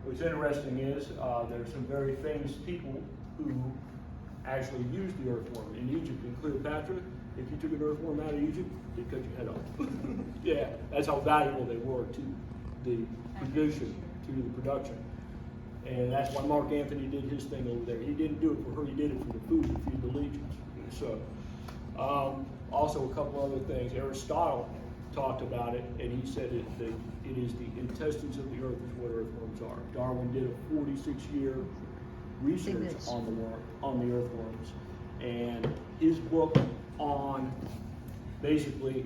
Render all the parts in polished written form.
What's interesting is there's some very famous people who actually used the earthworm in Egypt. In Cleopatra, if you took an earthworm out of Egypt, they'd cut your head off. Yeah, that's how valuable they were to the production, And that's why Mark Antony did his thing over there. He didn't do it for her, he did it for the food to feed the legions. So, also a couple other things. Aristotle talked about it, and he said it is the intestines of the earth is what earthworms are. Darwin did a 46-year research on the earthworms, and his book on basically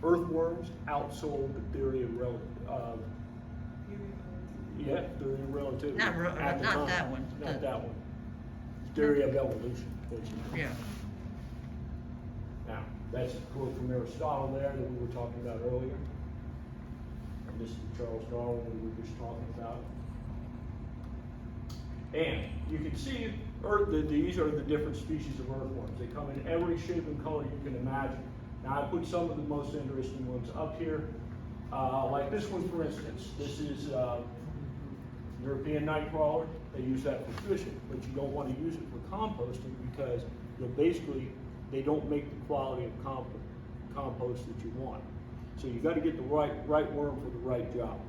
earthworms outsold the theory of relativity. Not that one. Not that one. Theory of evolution, basically. Yeah. Now, that's a quote from Aristotle there that we were talking about earlier. And this is Charles Darwin we were just talking about. And you can see these are the different species of earthworms. They come in every shape and color you can imagine. Now, I put some of the most interesting ones up here. Like this one, for instance. This is European Nightcrawler. They use that for fishing, but you don't want to use it for composting because basically they don't make the quality of compost that you want. So you got to get the right worm for the right job.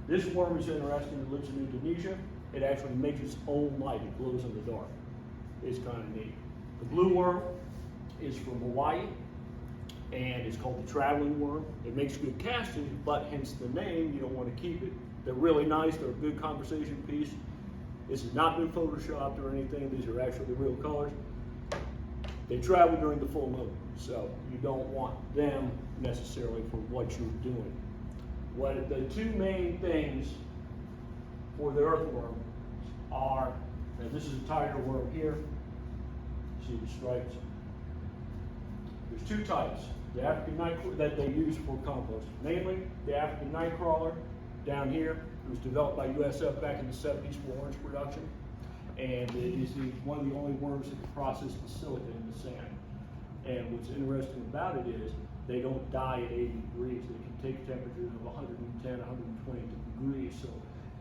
This worm is interesting. It lives in Indonesia. It actually makes its own light. It glows in the dark. It's kind of neat. The blue worm is from Hawaii, and it's called the traveling worm. It makes good castings, but hence the name, you don't want to keep it. They're really nice. They're a good conversation piece. This has not been photoshopped or anything. These are actually the real colors. They travel during the full moon, so you don't want them necessarily for what you're doing. What the two main things for the earthworm are, now this is a tiger worm here. See the stripes? There's two types. The African Nightcrawler that they use for compost. Mainly the African Nightcrawler down here. It was developed by USF back in the 70s for orange production. And it is one of the only worms that can process the silica in the sand. And what's interesting about it is they don't die at 80 degrees. They can take temperatures of 110, 120 degrees. So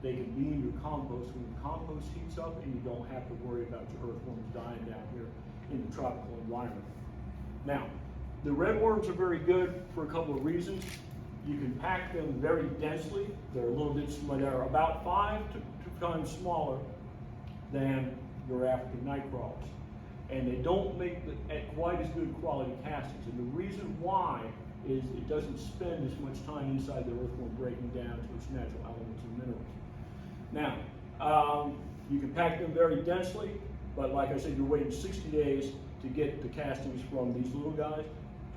they can be in your compost when the compost heats up, and you don't have to worry about your earthworms dying down here in the tropical environment. Now, the red worms are very good for a couple of reasons. You can pack them very densely. They're a little bit smaller. They're about 5 times smaller than your African Nightcrawlers. And they don't make quite as good quality castings. And the reason why is it doesn't spend as much time inside the earthworm breaking down to its natural elements and minerals. Now, you can pack them very densely, but like I said, you're waiting 60 days to get the castings from these little guys,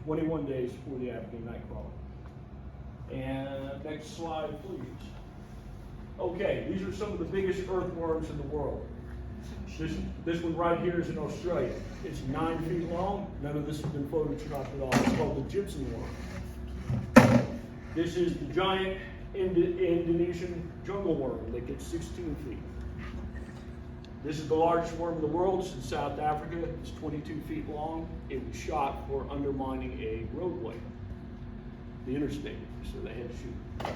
21 days for the African Nightcrawler. And next slide, please. Okay, these are some of the biggest earthworms in the world. This one right here is in Australia. It's 9 feet long. None of this has been photoshopped at all. It's called the gypsum worm. This is the giant Indonesian jungle worm that gets 16 feet. This is the largest worm in the world. It's in South Africa. It's 22 feet long. It was shot for undermining a roadway, the interstate, so they had to shoot.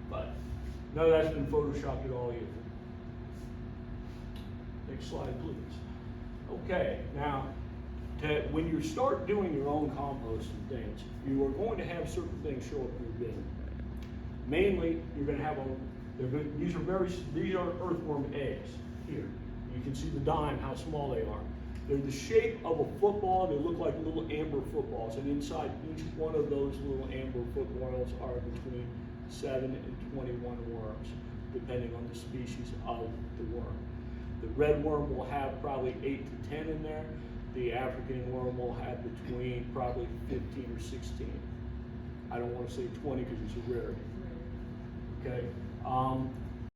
But none of that's been photoshopped at all either. Next slide, please. Okay, now, when you start doing your own compost and things, you are going to have certain things show up in your bin. Mainly, you're going to have these are earthworm eggs here. You can see the dime, how small they are. They're the shape of a football. They look like little amber footballs, and inside each one of those little amber footballs are between 7 and 21 worms, depending on the species of the worm. The red worm will have probably 8 to 10 in there. The African worm will have between probably 15 or 16. I don't want to say 20 because it's a rarity. Okay.